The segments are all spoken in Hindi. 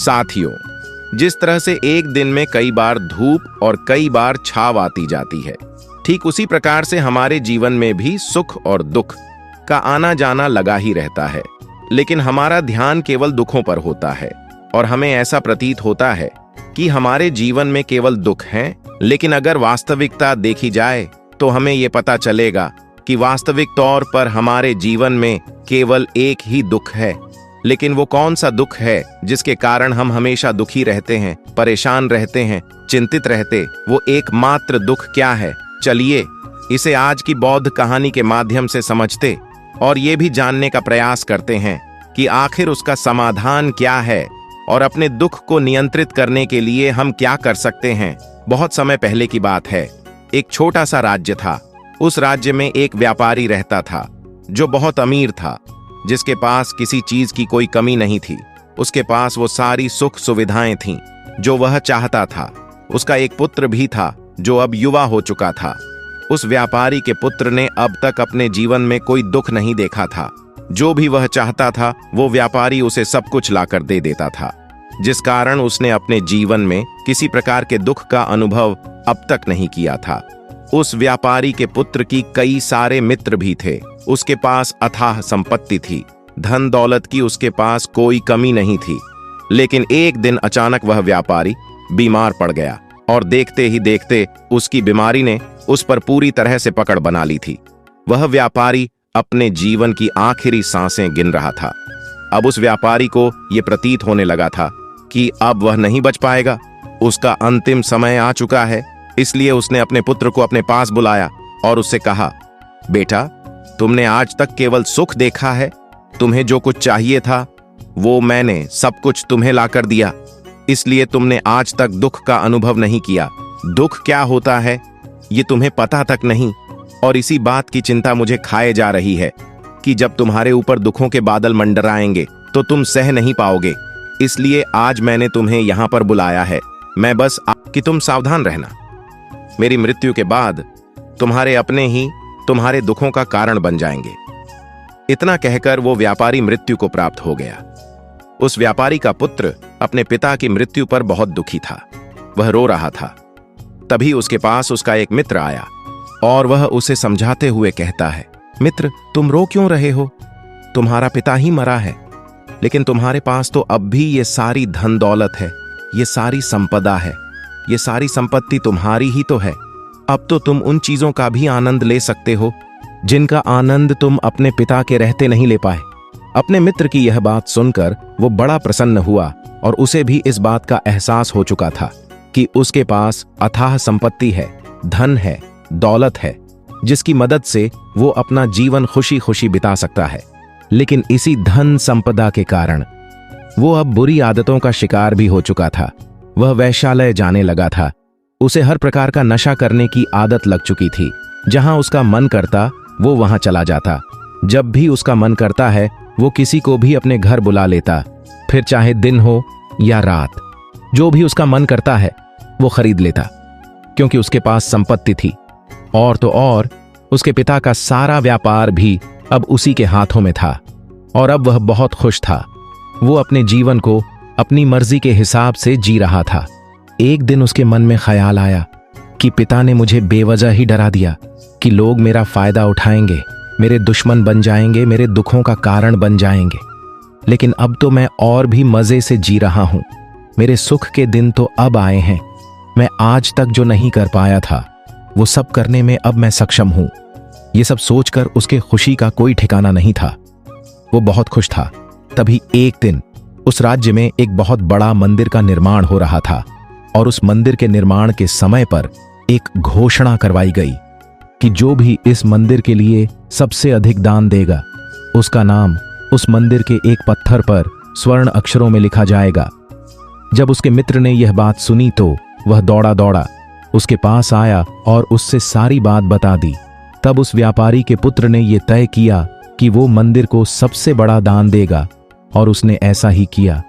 साथियों, जिस तरह से एक दिन में कई बार धूप और कई बार छाव आती जाती है, ठीक उसी प्रकार से हमारे जीवन में भी सुख और दुख का आना जाना लगा ही रहता है। लेकिन हमारा ध्यान केवल दुखों पर होता है और हमें ऐसा प्रतीत होता है कि हमारे जीवन में केवल दुख हैं। लेकिन अगर वास्तविकता देखी जाए तो हमें ये पता चलेगा कि वास्तविक तौर पर हमारे जीवन में केवल एक ही दुख है। लेकिन वो कौन सा दुख है जिसके कारण हम हमेशा दुखी रहते हैं, परेशान रहते हैं, चिंतित रहते? वो एकमात्र दुख क्या है? चलिए इसे आज की बौद्ध कहानी के माध्यम से समझते और ये भी जानने का प्रयास करते हैं कि आखिर उसका समाधान क्या है और अपने दुख को नियंत्रित करने के लिए हम क्या कर सकते हैं। बहुत समय पहले की बात है। एक छोटा सा राज्य था। उस राज्य में एक व्यापारी रहता था जो बहुत अमीर था, जिसके पास किसी चीज की कोई कमी नहीं थी। उसके पास वो सारी सुख सुविधाएं थीं जो वह चाहता था। उसका एक पुत्र भी था जो अब युवा हो चुका था। उस व्यापारी के पुत्र ने अब तक अपने जीवन में कोई दुख नहीं देखा था। जो भी वह चाहता था वो व्यापारी उसे सब कुछ लाकर दे देता था, जिस कारण उसने अपने जीवन में किसी प्रकार के दुख का अनुभव अब तक नहीं किया था। उस व्यापारी के पुत्र की कई सारे मित्र भी थे। उसके पास अथाह संपत्ति थी, धन दौलत की उसके पास कोई कमी नहीं थी। लेकिन एक दिन अचानक वह व्यापारी बीमार पड़ गया और देखते ही देखते उसकी बीमारी ने उस पर पूरी तरह से पकड़ बना ली थी। वह व्यापारी अपने जीवन की आखिरी सांसें गिन रहा था। अब उस व्यापारी को यह प्रतीत होने लगा था कि अब वह नहीं बच पाएगा, उसका अंतिम समय आ चुका है। इसलिए उसने अपने पुत्र को अपने पास बुलाया और उससे कहा, बेटा, तुमने आज तक केवल सुख देखा है। तुम्हें जो कुछ चाहिए था वो मैंने सब कुछ तुम्हें लाकर दिया, इसलिए तुमने आज तक दुख का अनुभव नहीं किया। दुख क्या होता है ये तुम्हें पता तक नहीं, और इसी बात की चिंता मुझे खाए जा रही है कि जब तुम्हारे ऊपर दुखों के बादल मंडराएंगे तो तुम सह नहीं पाओगे। इसलिए आज मैंने तुम्हें यहां पर बुलाया है। मैं बस कि तुम सावधान रहना। मेरी मृत्यु के बाद तुम्हारे अपने ही तुम्हारे दुखों का कारण बन जाएंगे। इतना कहकर वो व्यापारी मृत्यु को प्राप्त हो गया। उस व्यापारी का पुत्र अपने पिता की मृत्यु पर बहुत दुखी था। वह रो रहा था। तभी उसके पास उसका एक मित्र आया और वह उसे समझाते हुए कहता है, मित्र, तुम रो क्यों रहे हो? तुम्हारा पिता ही मरा है, लेकिन तुम्हारे पास तो अब भी ये सारी धन दौलत है, ये सारी संपदा है, ये सारी संपत्ति तुम्हारी ही तो है। अब तो तुम उन चीजों का भी आनंद ले सकते हो जिनका आनंद तुम अपने पिता के रहते नहीं ले पाए। अपने मित्र की यह बात सुनकर वो बड़ा प्रसन्न हुआ और उसे भी इस बात का एहसास हो चुका था कि उसके पास अथाह संपत्ति है, धन है, दौलत है, जिसकी मदद से वो अपना जीवन खुशी खुशी बिता सकता है। लेकिन इसी धन संपदा के कारण वो अब बुरी आदतों का शिकार भी हो चुका था। वह वैश्यालय जाने लगा था। उसे हर प्रकार का नशा करने की आदत लग चुकी थी। जहां उसका मन करता वो वहां चला जाता। जब भी उसका मन करता है वो किसी को भी अपने घर बुला लेता, फिर चाहे दिन हो या रात, जो भी उसका मन करता है वो खरीद लेता, क्योंकि उसके पास संपत्ति थी। और तो और उसके पिता का सारा व्यापार भी अब उसी के हाथों में था और अब वह बहुत खुश था। वो अपने जीवन को अपनी मर्जी के हिसाब से जी रहा था। एक दिन उसके मन में ख्याल आया कि पिता ने मुझे बेवजह ही डरा दिया कि लोग मेरा फायदा उठाएंगे, मेरे दुश्मन बन जाएंगे, मेरे दुखों का कारण बन जाएंगे। लेकिन अब तो मैं और भी मजे से जी रहा हूं। मेरे सुख के दिन तो अब आए हैं। मैं आज तक जो नहीं कर पाया था वो सब करने में अब मैं सक्षम हूं। ये सब सोचकर उसके खुशी का कोई ठिकाना नहीं था। वो बहुत खुश था। तभी एक दिन उस राज्य में एक बहुत बड़ा मंदिर का निर्माण हो रहा था और उस मंदिर के निर्माण के समय पर एक घोषणा करवाई गई कि जो भी इस मंदिर के लिए सबसे अधिक दान देगा उसका नाम उस मंदिर के एक पत्थर पर स्वर्ण अक्षरों में लिखा जाएगा। जब उसके मित्र ने यह बात सुनी तो वह दौड़ा दौड़ा उसके पास आया और उससे सारी बात बता दी। तब उस व्यापारी के पुत्र ने यह तय किया कि वो मंदिर को सबसे बड़ा दान देगा और उसने ऐसा ही किया।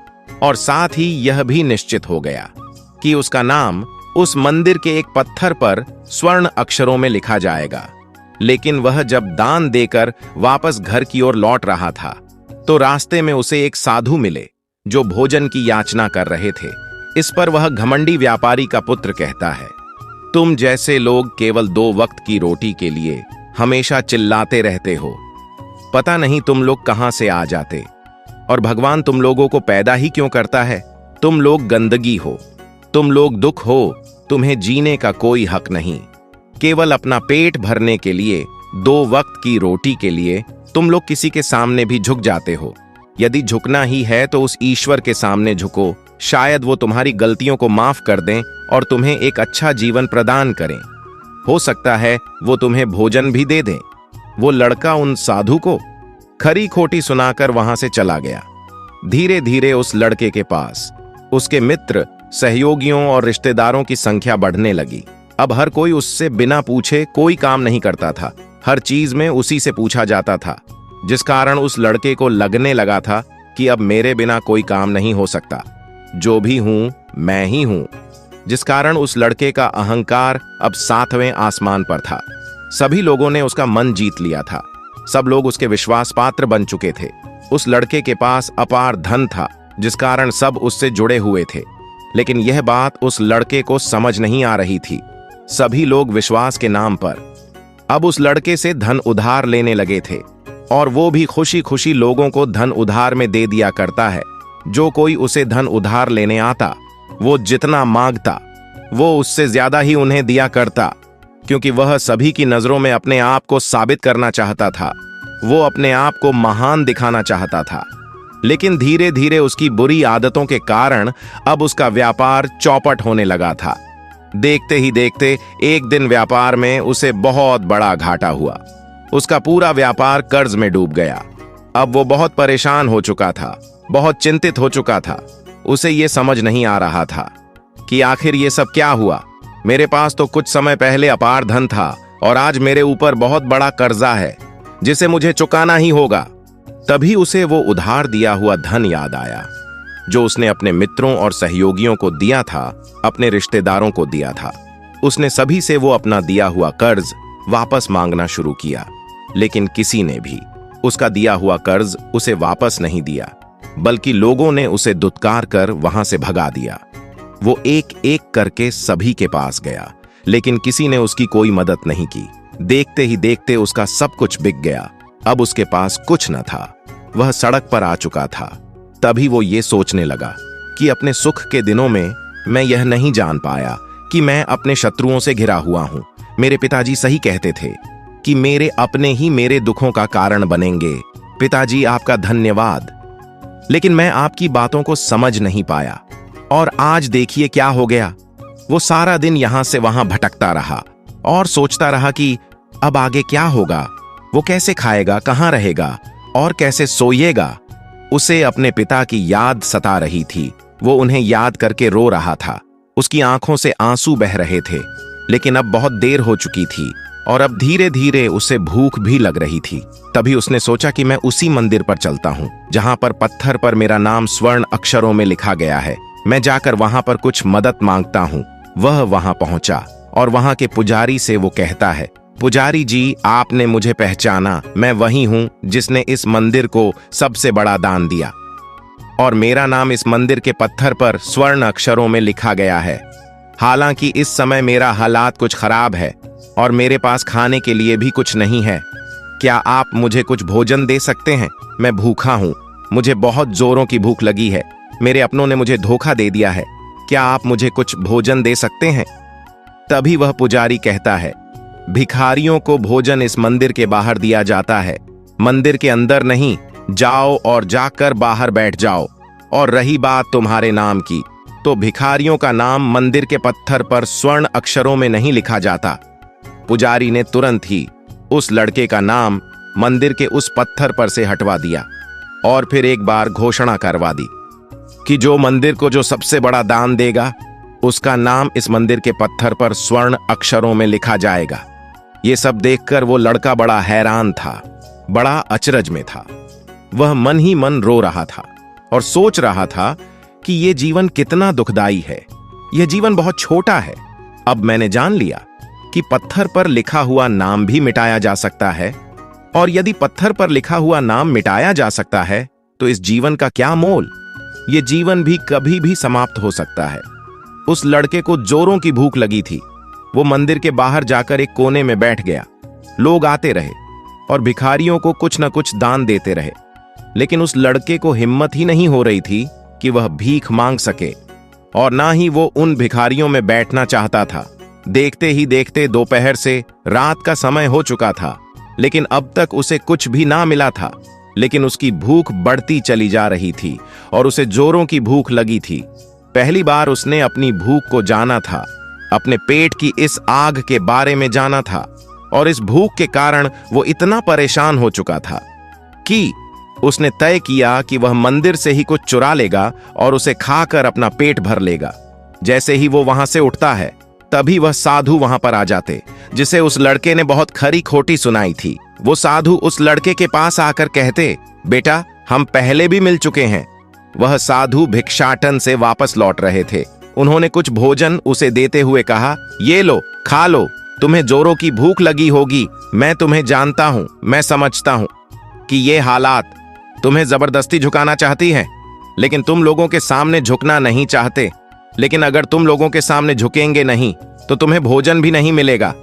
और साथ ही यह भी निश्चित हो गया कि उसका नाम उस मंदिर के एक पत्थर पर स्वर्ण अक्षरों में लिखा जाएगा। लेकिन वह जब दान देकर वापस घर की ओर लौट रहा था तो रास्ते में उसे एक साधु मिले जो भोजन की याचना कर रहे थे। इस पर वह घमंडी व्यापारी का पुत्र कहता है, तुम जैसे लोग केवल 2 वक्त की रोटी के लिए हमेशा चिल्लाते रहते हो। पता नहीं तुम लोग कहां से आ जाते, और भगवान तुम लोगों को पैदा ही क्यों करता है। तुम लोग गंदगी हो, तुम लोग दुख हो, तुम्हें जीने का कोई हक नहीं। केवल अपना पेट भरने के लिए, 2 वक्त की रोटी के लिए तुम लोग किसी के सामने भी झुक जाते हो। यदि झुकना ही है तो उस ईश्वर के सामने झुको, शायद वो तुम्हारी गलतियों को माफ कर दें और तुम्हें एक अच्छा जीवन प्रदान करें। हो सकता है वो तुम्हें भोजन भी दे दें। वो लड़का उन साधु को खरी खोटी सुनाकर वहां से चला गया। धीरे धीरे उस लड़के के पास उसके मित्र, सहयोगियों और रिश्तेदारों की संख्या बढ़ने लगी। अब हर कोई उससे बिना पूछे कोई काम नहीं करता था। हर चीज में उसी से पूछा जाता था, जिस कारण उस लड़के को लगने लगा था कि अब मेरे बिना कोई काम नहीं हो सकता। जो भी हूं मैं ही हूं। जिस कारण उस लड़के का अहंकार अब 7वें आसमान पर था। सभी लोगों ने उसका मन जीत लिया था। सब लोग उसके विश्वास पात्र बन चुके थे। उस लड़के के पास अपार धन था, जिस कारण सब उससे जुड़े हुए थे। लेकिन यह बात उस लड़के को समझ नहीं आ रही थी। सभी लोग विश्वास के नाम पर अब उस लड़के से धन उधार लेने लगे थे, और वो भी खुशी खुशी लोगों को धन उधार में दे दिया करता है। जो कोई उसे धन उधार लेने आता, वो जितना मांगता वो उससे ज्यादा ही उन्हें दिया करता, क्योंकि वह सभी की नजरों में अपने आप को साबित करना चाहता था। वो अपने आप को महान दिखाना चाहता था। लेकिन धीरे धीरे उसकी बुरी आदतों के कारण अब उसका व्यापार चौपट होने लगा था। देखते ही देखते एक दिन व्यापार में उसे बहुत बड़ा घाटा हुआ। उसका पूरा व्यापार कर्ज में डूब गया। अब वो बहुत परेशान हो चुका था, बहुत चिंतित हो चुका था। उसे ये समझ नहीं आ रहा था कि आखिर ये सब क्या हुआ। मेरे पास तो कुछ समय पहले अपार धन था, और आज मेरे ऊपर बहुत बड़ा कर्जा है जिसे मुझे चुकाना ही होगा। तभी उसे वो उधार दिया हुआ धन याद आया, जो उसने अपने मित्रों और सहयोगियों को दिया था, अपने रिश्तेदारों को दिया था। उसने सभी से वो अपना दिया हुआ कर्ज वापस मांगना शुरू किया, लेकिन किसी ने भी उसका दिया हुआ कर्ज उसे वापस नहीं दिया, बल्कि लोगों ने उसे दुत्कार कर वहां से भगा दिया। वो एक एक करके सभी के पास गया, लेकिन किसी ने उसकी कोई मदद नहीं की। देखते ही देखते उसका सब कुछ बिक गया। अब उसके पास कुछ न था। वह सड़क पर आ चुका था। तभी वो ये सोचने लगा कि अपने सुख के दिनों में मैं यह नहीं जान पाया कि मैं अपने शत्रुओं से घिरा हुआ हूं। मेरे पिताजी सही कहते थे कि मेरे अपने ही मेरे दुखों का कारण बनेंगे। पिताजी, आपका धन्यवाद। लेकिन मैं आपकी बातों को समझ नहीं पाया, और आज देखिए क्या हो गया। वो सारा दिन यहां से वहां भटकता रहा और सोचता रहा कि अब आगे क्या होगा। वो कैसे खाएगा, कहां रहेगा और कैसे सोएगा। उसे अपने पिता की याद सता रही थी। वो उन्हें याद करके रो रहा था। उसकी आंखों से आंसू बह रहे थे। लेकिन अब बहुत देर हो चुकी थी, और अब धीरे धीरे उसे भूख भी लग रही थी। तभी उसने सोचा कि मैं उसी मंदिर पर चलता हूं जहां पर पत्थर पर मेरा नाम स्वर्ण अक्षरों में लिखा गया है। मैं जाकर वहां पर कुछ मदद मांगता हूं। वह वहां पहुंचा और वहां के पुजारी से वो कहता है, पुजारी जी, आपने मुझे पहचाना। मैं वही हूं जिसने इस मंदिर को सबसे बड़ा दान दिया, और मेरा नाम इस मंदिर के पत्थर पर स्वर्ण अक्षरों में लिखा गया है। हालांकि इस समय मेरा हालात कुछ खराब है और मेरे पास खाने के लिए भी कुछ नहीं है। क्या आप मुझे कुछ भोजन दे सकते हैं? मैं भूखा हूं। मुझे बहुत जोरों की भूख लगी है। मेरे अपनों ने मुझे धोखा दे दिया है। क्या आप मुझे कुछ भोजन दे सकते हैं? तभी वह पुजारी कहता है, भिखारियों को भोजन इस मंदिर के बाहर दिया जाता है, मंदिर के अंदर नहीं। जाओ और जाकर बाहर बैठ जाओ। और रही बात तुम्हारे नाम की, तो भिखारियों का नाम मंदिर के पत्थर पर स्वर्ण अक्षरों में नहीं लिखा जाता। पुजारी ने तुरंत ही उस लड़के का नाम मंदिर के उस पत्थर पर से हटवा दिया, और फिर एक बार घोषणा करवा दी कि जो मंदिर को जो सबसे बड़ा दान देगा, उसका नाम इस मंदिर के पत्थर पर स्वर्ण अक्षरों में लिखा जाएगा। ये सब देखकर वो लड़का बड़ा हैरान था, बड़ा अचरज में था। वह मन ही मन रो रहा था और सोच रहा था कि यह जीवन कितना दुखदाई है। यह जीवन बहुत छोटा है। अब मैंने जान लिया कि पत्थर पर लिखा हुआ नाम भी मिटाया जा सकता है, और यदि पत्थर पर लिखा हुआ नाम मिटाया जा सकता है तो इस जीवन का क्या मोल। ये जीवन भी कभी भी समाप्त हो सकता है। उस लड़के को जोरों की भूख लगी थी। वो मंदिर के बाहर जाकर एक कोने में बैठ गया। लोग आते रहे और भिखारियों को कुछ न कुछ दान देते रहे, लेकिन उस लड़के को हिम्मत ही नहीं हो रही थी कि वह भीख मांग सके, और ना ही वो उन भिखारियों में बैठना चाहता था। देखते ही देखते दोपहर से रात का समय हो चुका था, लेकिन अब तक उसे कुछ भी ना मिला था। लेकिन उसकी भूख बढ़ती चली जा रही थी और उसे जोरों की भूख लगी थी। पहली बार उसने अपनी भूख को जाना था, अपने पेट की इस आग के बारे में जाना था, और इस भूख के कारण वो इतना परेशान हो चुका था कि उसने तय किया कि वह मंदिर से ही कुछ चुरा लेगा और उसे खाकर अपना पेट भर लेगा। जैसे ही वो वहां से उठता है, तभी वह साधु वहां पर आ जाते, जिसे उस लड़के ने बहुत खरी खोटी सुनाई थी। वो साधु उस लड़के के पास आकर कहते, बेटा, हम पहले भी मिल चुके हैं। वह साधु भिक्षाटन से वापस लौट रहे थे। उन्होंने कुछ भोजन उसे देते हुए कहा, ये लो, खा लो, तुम्हें जोरों की भूख लगी होगी। मैं तुम्हें जानता हूं, मैं समझता हूं कि ये हालात तुम्हें जबरदस्ती झुकाना चाहती हैं, लेकिन तुम लोगों के सामने झुकना नहीं चाहते। लेकिन अगर तुम लोगों के सामने झुकेंगे नहीं तो तुम्हें भोजन भी नहीं मिलेगा।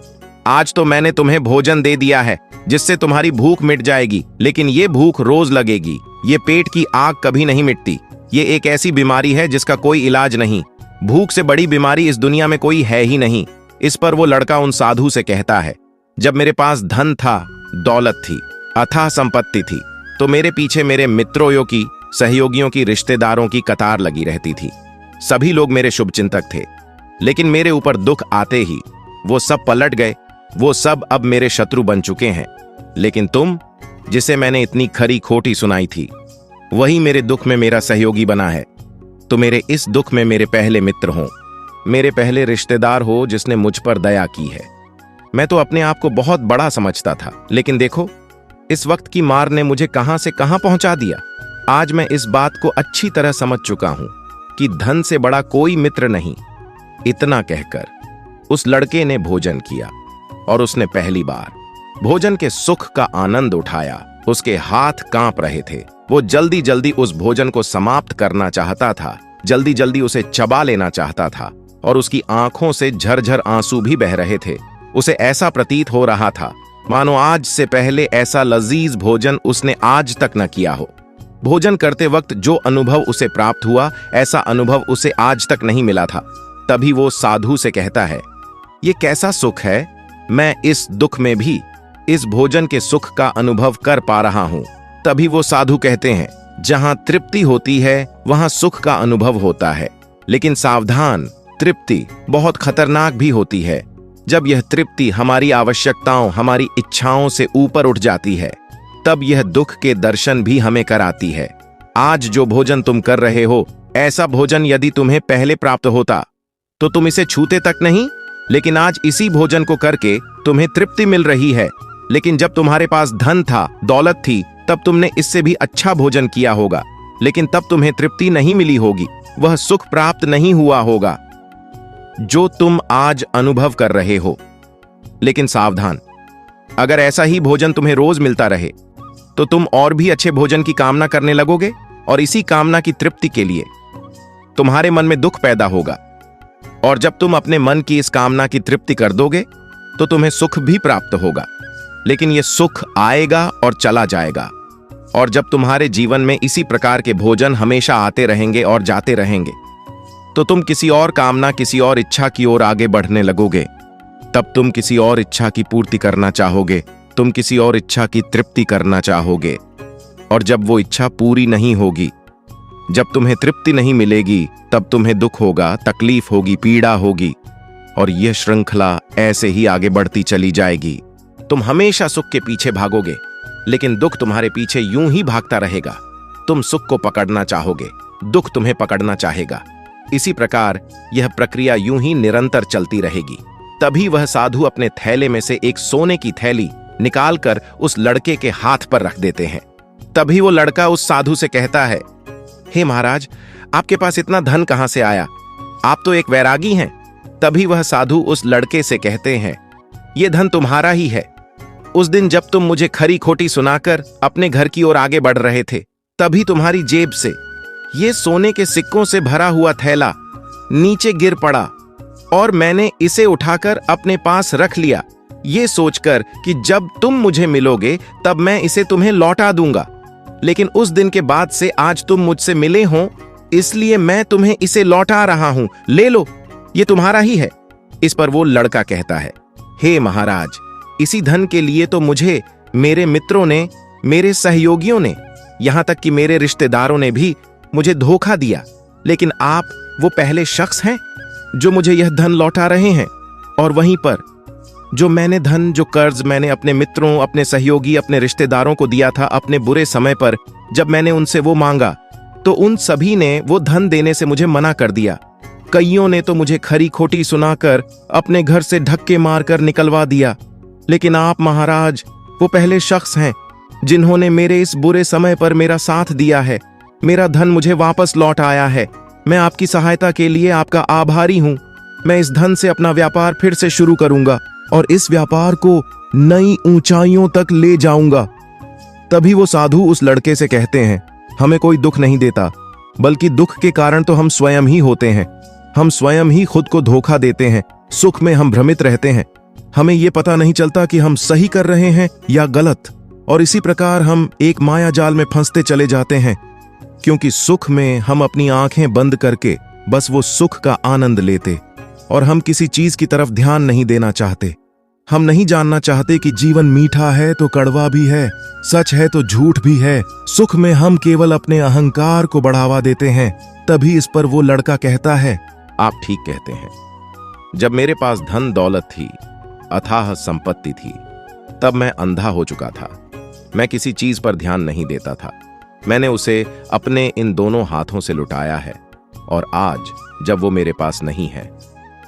आज तो मैंने तुम्हें भोजन दे दिया है, जिससे तुम्हारी भूख मिट जाएगी, लेकिन ये भूख रोज लगेगी। ये पेट की आग कभी नहीं मिटती। ये एक ऐसी बीमारी है जिसका कोई इलाज नहीं। भूख से बड़ी बीमारी इस दुनिया में कोई है ही नहीं। इस पर वो लड़का उन साधु से कहता है, जब मेरे पास धन था, दौलत थी, अथाह संपत्ति थी, तो मेरे पीछे मेरे मित्रों की, सहयोगियों की, रिश्तेदारों की कतार लगी रहती थी। सभी लोग मेरे शुभचिंतक थे, लेकिन मेरे ऊपर दुख आते ही वो सब पलट गए। वो सब अब मेरे शत्रु बन चुके हैं। लेकिन तुम, जिसे मैंने इतनी खरी खोटी सुनाई थी, वही मेरे दुख में मेरा सहयोगी बना है। तो मेरे इस दुख में मेरे पहले मित्र हो, मेरे पहले रिश्तेदार हो, जिसने मुझ पर दया की है। मैं तो अपने आप को बहुत बड़ा समझता था, लेकिन देखो, इस वक्त की मार ने मुझे कहां से कहां पहुंचा दिया। आज मैं इस बात को अच्छी तरह समझ चुका हूं कि धन से बड़ा कोई मित्र नहीं। इतना कहकर उस लड़के ने भोजन किया और उसने पहली बार भोजन के सुख का आनंद उठाया। उसके हाथ कांप रहे थे। वो जल्दी जल्दी उस भोजन को समाप्त करना चाहता था, जल्दी जल्दी उसे चबा लेना चाहता था, और उसकी आंखों से झरझर आंसू भी बह रहे थे। उसे ऐसा प्रतीत हो रहा था मानो आज से पहले ऐसा लजीज भोजन उसने आज तक न किया हो। भोजन करते वक्त जो अनुभव उसे प्राप्त हुआ, ऐसा अनुभव उसे आज तक नहीं मिला था। तभी वो साधु से कहता है, ये कैसा सुख है, मैं इस दुख में भी इस भोजन के सुख का अनुभव कर पा रहा हूं। तभी वो साधु कहते हैं, जहां तृप्ति होती है वहां सुख का अनुभव होता है, लेकिन सावधान, तृप्ति बहुत खतरनाक भी होती है। जब यह तृप्ति हमारी आवश्यकताओं, हमारी इच्छाओं से ऊपर उठ जाती है, तब यह दुख के दर्शन भी हमें कराती है। आज जो भोजन तुम कर रहे हो, ऐसा भोजन यदि तुम्हें पहले प्राप्त होता तो तुम इसे छूते तक नहीं। लेकिन आज इसी भोजन को करके तुम्हें तृप्ति मिल रही है। लेकिन जब तुम्हारे पास धन था, दौलत थी, तब तुमने इससे भी अच्छा भोजन किया होगा, लेकिन तब तुम्हें तृप्ति नहीं मिली होगी, वह सुख प्राप्त नहीं हुआ होगा जो तुम आज अनुभव कर रहे हो। लेकिन सावधान, अगर ऐसा ही भोजन तुम्हें रोज मिलता रहे तो तुम और भी अच्छे भोजन की कामना करने लगोगे, और इसी कामना की तृप्ति के लिए तुम्हारे मन में दुख पैदा होगा। और जब तुम अपने मन की इस कामना की तृप्ति कर दोगे तो तुम्हें सुख भी प्राप्त होगा, लेकिन यह सुख आएगा और चला जाएगा। और जब तुम्हारे जीवन में इसी प्रकार के भोजन हमेशा आते रहेंगे और जाते रहेंगे, तो तुम किसी और कामना, किसी और इच्छा की ओर आगे बढ़ने लगोगे। तब तुम किसी और इच्छा की पूर्ति करना चाहोगे, तुम किसी और इच्छा की तृप्ति करना चाहोगे। और जब वो इच्छा पूरी नहीं होगी, जब तुम्हें तृप्ति नहीं मिलेगी, तब तुम्हें दुख होगा, तकलीफ होगी, पीड़ा होगी, और यह श्रृंखला ऐसे ही आगे बढ़ती चली जाएगी। तुम हमेशा सुख के पीछे भागोगे, लेकिन दुख तुम्हारे पीछे यूं ही भागता रहेगा। तुम सुख को पकड़ना चाहोगे, दुख तुम्हें पकड़ना चाहेगा। इसी प्रकार यह प्रक्रिया यूं ही निरंतर चलती रहेगी। तभी वह साधु अपने थैले में से एक सोने की थैली निकालकर उस लड़के के हाथ पर रख देते हैं। तभी वो लड़का उस साधु से कहता है, हे महाराज, आपके पास इतना धन कहां से आया? आप तो एक वैरागी हैं। तभी वह साधु उस लड़के से कहते हैं, यह धन तुम्हारा ही है। उस दिन जब तुम मुझे खरी खोटी सुनाकर अपने घर की ओर आगे बढ़ रहे थे, तभी तुम्हारी जेब से ये सोने के सिक्कों से भरा हुआ थैला नीचे गिर पड़ा और मैंने इसे उठाकर अपने पास रख लिया, ये सोचकर कि जब तुम मुझे मिलोगे तब मैं इसे तुम्हें लौटा दूंगा। लेकिन उस दिन के बाद से आज तुम मुझसे मिले हो, इसलिए मैं तुम्हें इसे लौटा रहा हूं, ले लो, ये तुम्हारा ही है। इस पर वो लड़का कहता है, हे महाराज, इसी धन के लिए तो मुझे मेरे मित्रों ने, मेरे सहयोगियों ने, यहां तक कि मेरे रिश्तेदारों ने भी मुझे धोखा दिया, लेकिन आप वो पहले शख्स हैं जो मुझे यह धन लौटा रहे हैं। और वहीं पर जो मैंने धन, जो कर्ज मैंने अपने मित्रों, अपने सहयोगी, अपने रिश्तेदारों को दिया था अपने बुरे समय पर, जब मैंने उनसे वो मांगा तो उन सभी ने वो धन देने से मुझे मना कर दिया। कईयों ने तो मुझे खरी खोटी सुनाकर अपने घर से धक्के मारकर निकलवा दिया। लेकिन आप महाराज वो पहले शख्स हैं जिन्होंने मेरे इस बुरे समय पर मेरा साथ दिया है। मेरा धन मुझे वापस लौट आया है। मैं आपकी सहायता के लिए आपका आभारी हूं। मैं इस धन से अपना व्यापार फिर से शुरू करूंगा और इस व्यापार को नई ऊंचाइयों तक ले जाऊंगा। तभी वो साधु उस लड़के से कहते हैं, हमें कोई दुख नहीं देता, बल्कि दुख के कारण तो हम स्वयं ही होते हैं। हम स्वयं ही खुद को धोखा देते हैं। सुख में हम भ्रमित रहते हैं। हमें यह पता नहीं चलता कि हम सही कर रहे हैं या गलत, और इसी प्रकार हम एक माया जाल में फंसते चले जाते हैं, क्योंकि सुख में हम अपनी आंखें बंद करके बस वो सुख का आनंद लेते और हम किसी चीज की तरफ ध्यान नहीं देना चाहते। हम नहीं जानना चाहते कि जीवन मीठा है तो कड़वा भी है, सच है तो झूठ भी है। सुख में हम केवल अपने अहंकार को बढ़ावा देते हैं। तभी इस पर वो लड़का कहता है, आप ठीक कहते हैं। जब मेरे पास धन दौलत थी, अथाह संपत्ति थी, तब मैं अंधा हो चुका था। मैं किसी चीज पर ध्यान नहीं देता था। मैंने उसे अपने इन दोनों हाथों से लुटाया है, और आज जब वो मेरे पास नहीं है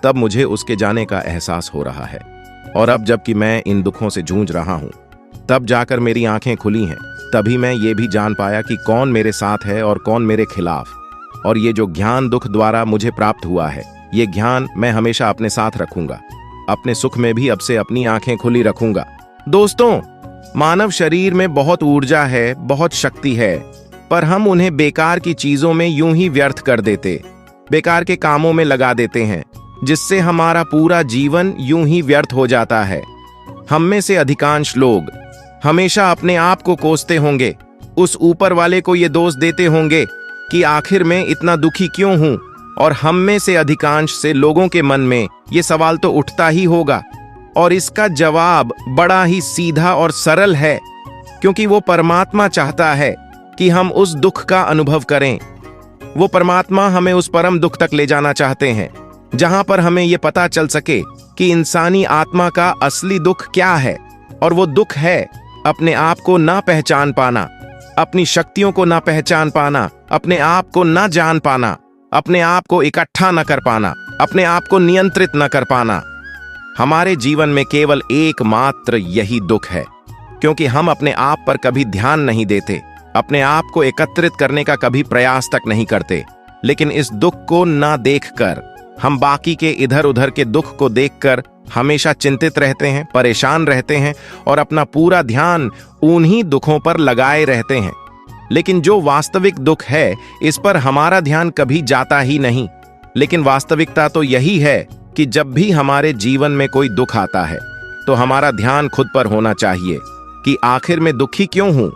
तब मुझे उसके जाने का एहसास हो रहा है। और अब जबकि मैं इन दुखों से जूझ रहा हूं, तब जाकर मेरी आंखें खुली हैं। तभी मैं ये भी जान पाया कि कौन मेरे साथ है और कौन मेरे खिलाफ। और ये जो ज्ञान दुख द्वारा मुझे प्राप्त हुआ है, ये ज्ञान मैं हमेशा अपने साथ रखूंगा। अपने सुख में भी अब से अपनी आंखें खुली रखूंगा। दोस्तों, मानव शरीर में बहुत ऊर्जा है, बहुत शक्ति है, पर हम उन्हें बेकार की चीजों में यूं ही व्यर्थ कर देते, बेकार के कामों में लगा देते हैं, जिससे हमारा पूरा जीवन यूं ही व्यर्थ हो जाता है। हम में से अधिकांश लोग हमेशा अपने आप को कोसते होंगे, उस ऊपर वाले को ये दोष देते होंगे कि आखिर में इतना दुखी क्यों हूं। और हम में से अधिकांश से लोगों के मन में ये सवाल तो उठता ही होगा, और इसका जवाब बड़ा ही सीधा और सरल है, क्योंकि वो परमात्मा चाहता है कि हम उस दुख का अनुभव करें। वो परमात्मा हमें उस परम दुख तक ले जाना चाहते हैं, जहां पर हमें ये पता चल सके कि इंसानी आत्मा का असली दुख क्या है। और वो दुख है अपने आप को ना पहचान पाना, अपनी शक्तियों को ना पहचान पाना, अपने आप को ना जान पाना, अपने आप को इकट्ठा न कर पाना, अपने आप को नियंत्रित न कर पाना। हमारे जीवन में केवल एकमात्र यही दुख है, क्योंकि हम अपने आप पर कभी ध्यान नहीं देते, अपने आप को एकत्रित करने का कभी प्रयास तक नहीं करते। लेकिन इस दुख को ना देखकर हम बाकी के इधर उधर के दुख को देखकर हमेशा चिंतित रहते हैं, परेशान रहते हैं और अपना पूरा ध्यान उन्हीं दुखों पर लगाए रहते हैं। लेकिन जो वास्तविक दुख है, इस पर हमारा ध्यान कभी जाता ही नहीं। लेकिन वास्तविकता तो यही है कि जब भी हमारे जीवन में कोई दुख आता है, तो हमारा ध्यान खुद पर होना चाहिए कि आखिर में दुखी क्यों हूं,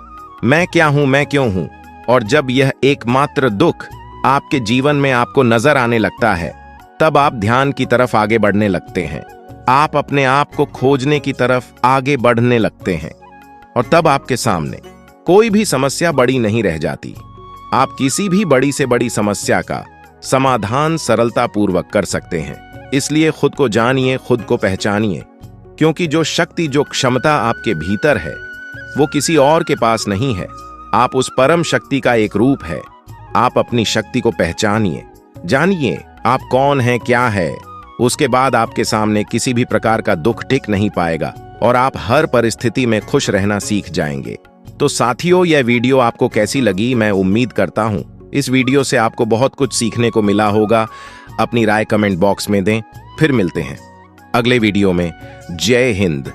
मैं क्या हूं, मैं क्यों हूं। और जब यह एकमात्र दुख आपके जीवन में आपको नजर आने लगता है, तब आप ध्यान की तरफ आगे बढ़ने लगते हैं। आप अपने आप को खोजने की तरफ आगे बढ़ने लगते हैं, और तब आपके सामने कोई भी समस्या बड़ी नहीं रह जाती। आप किसी भी बड़ी से बड़ी समस्या का समाधान सरलता पूर्वक कर सकते हैं। इसलिए खुद को जानिए, खुद को पहचानिए, क्योंकि जो शक्ति, जो क्षमता आपके भीतर है, वो किसी और के पास नहीं है। आप उस परम शक्ति का एक रूप है। आप अपनी शक्ति को पहचानिए, जानिए आप कौन हैं, क्या है। उसके बाद आपके सामने किसी भी प्रकार का दुख टिक नहीं पाएगा और आप हर परिस्थिति में खुश रहना सीख जाएंगे। तो साथियों, यह वीडियो आपको कैसी लगी, मैं उम्मीद करता हूं इस वीडियो से आपको बहुत कुछ सीखने को मिला होगा। अपनी राय कमेंट बॉक्स में दें। फिर मिलते हैं अगले वीडियो में। जय हिंद।